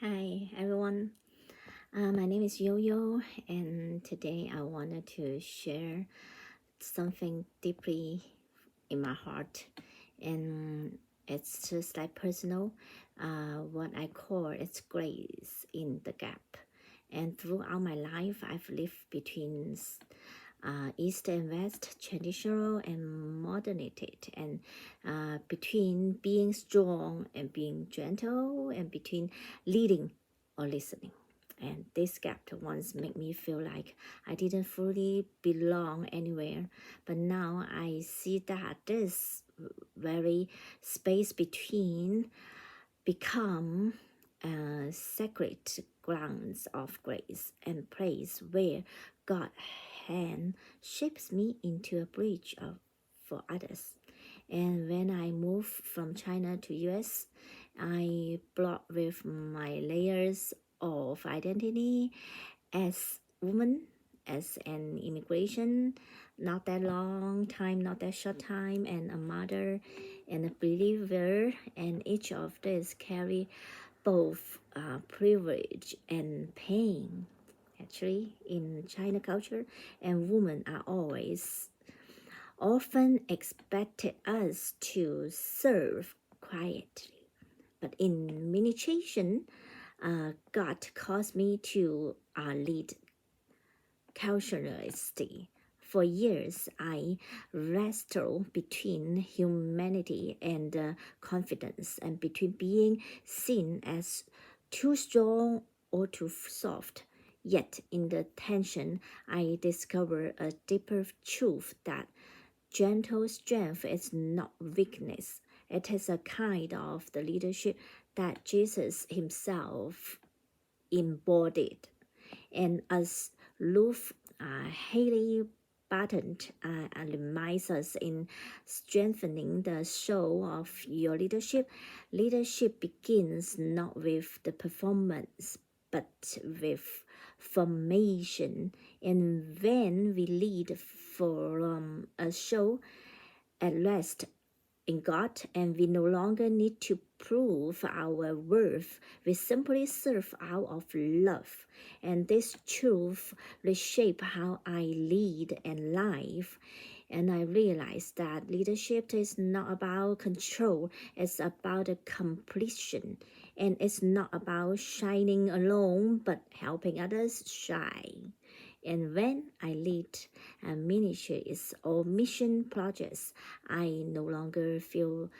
Hi everyone, my name is Yo-Yo, and today I wanted to share something deeply in my heart, and it's just like personal, what I call it's grace in the gap. And throughout my life, I've lived between East and West, traditional and modernity, and between being strong and being gentle, and between leading or listening. And this gap once made me feel like I didn't fully belong anywhere, but now I see that this very space between become sacred grounds of grace and place where God hand shapes me into a bridge for others. And when I moved from China to US, I brought with my layers of identity as woman, as an immigration, not that long time, not that short time, and a mother and a believer, and each of these carry both privilege and pain. Actually, in China culture, and women are always often expected us to serve quietly. But in ministration, God calls me to lead casualty. For years, I wrestled between humanity and confidence, and between being seen as too strong or too soft. Yet, in the tension, I discovered a deeper truth that gentle strength is not weakness. It is a kind of the leadership that Jesus himself embodied. And as Ruth Haley Barton reminds us in strengthening the soul of your leadership, leadership begins not with the performance but with formation. And when we lead from a show, at rest in God, and we no longer need to prove our worth. We simply serve out of love. And this truth reshape how I lead and life. And I realized that leadership is not about control, it's about a completion. And it's not about shining alone, but helping others shine. And when I lead ministries or mission projects, I no longer feel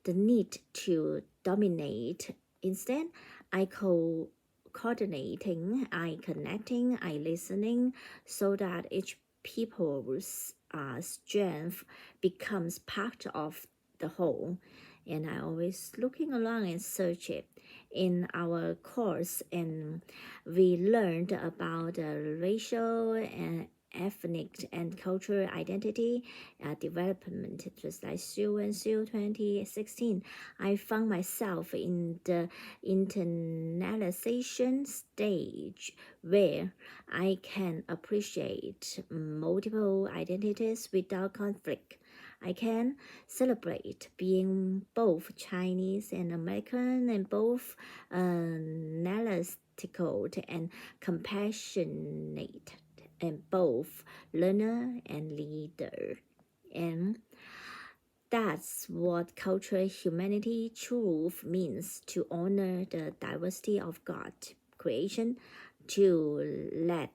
the need to dominate. Instead, I coordinating, I connecting, I listening, so that each people's strength becomes part of the whole. And I always looking around and search it in our course, and we learned about racial and ethnic and cultural identity development, just like Sue and Sue 2016. I found myself in the internalization stage where I can appreciate multiple identities without conflict. I can celebrate being both Chinese and American, and both analytical and compassionate, and both learner and leader. And that's what cultural humanity truth means, to honor the diversity of God creation, to let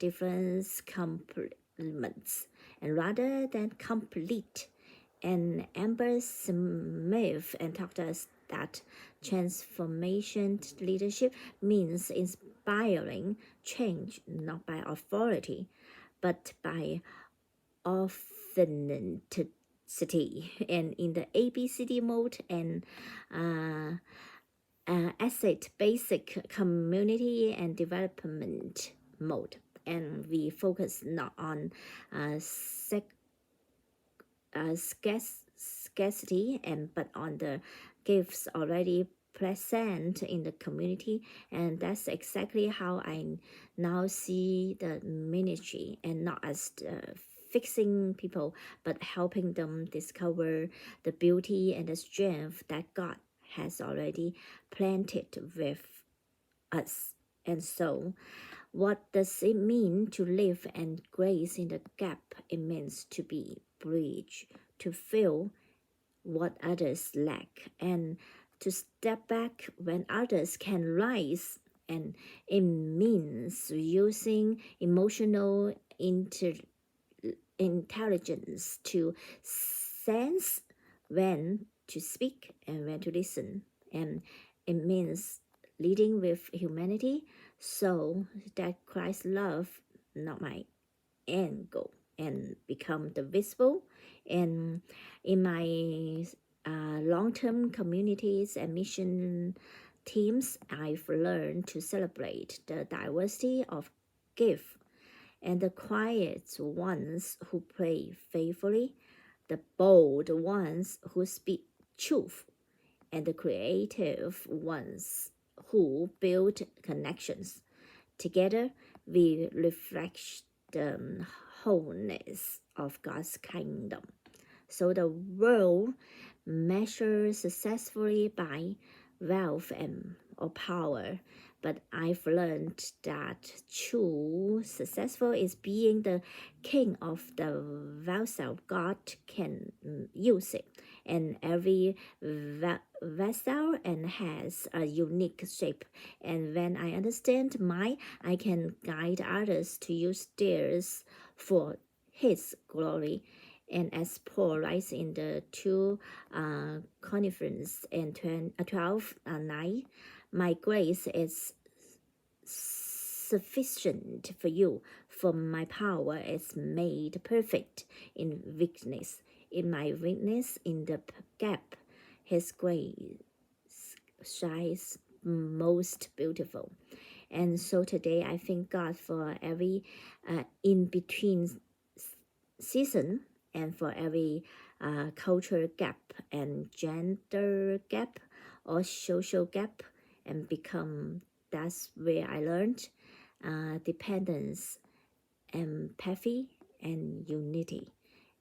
difference complements, and rather than complete. And Amber Smith and taught us that transformation leadership means inspiring change not by authority, but by authenticity. And in the ABCD mode and asset basic community and development mode, and we focus not on scarcity, and but on the gifts already present in the community. And that's exactly how I now see the ministry, and not as fixing people, but helping them discover the beauty and the strength that God has already planted us. And so, what does it mean to live and grace in the gap? It means to be bridge, to fill what others lack, and to step back when others can rise. And it means using emotional intelligence to sense when to speak and when to listen. And it means leading with humanity so that Christ's love, not my end goal, and become the visible. And in my long-term communities and mission teams, I've learned to celebrate the diversity of gift, and the quiet ones who pray faithfully, the bold ones who speak truth, and the creative ones who build connections. Together, we reflect the wholeness of God's kingdom. So the world measures successfully by wealth and or power, but I've learned that true successful is being the king of the vessel God can use it, and every vessel and has a unique shape. And when I understand mine, I can guide others to use theirs for His glory. And as Paul writes in the 2 Corinthians and 12:9, my grace is sufficient for you, for my power is made perfect in weakness. In my weakness, in the gap, His grace shines most beautiful. And so today I thank God for every in-between season, and for every culture gap and gender gap or social gap, and become, that's where I learned dependence, empathy, and unity.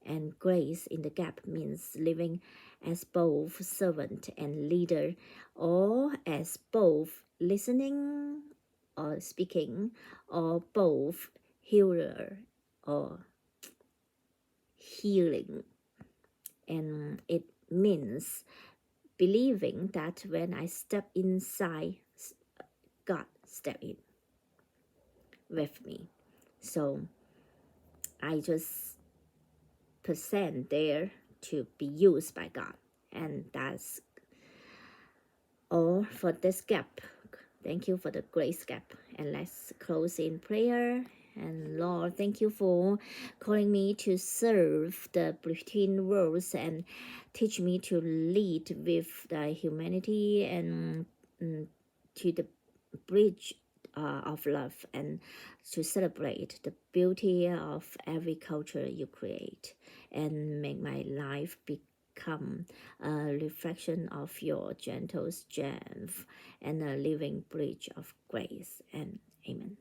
And grace in the gap means living as both servant and leader, or as both listening or speaking, or both healer or healing. And it means believing that when I step inside, God step in with me. So I just present there to be used by God. And that's all for this gap. Thank you for the grace gap. And let's close in prayer. And Lord, thank you for calling me to serve the between worlds, and teach me to lead with the humanity, and to the bridge of love, and to celebrate the beauty of every culture you create, and make my life become a reflection of your gentle strength and a living bridge of grace. And amen.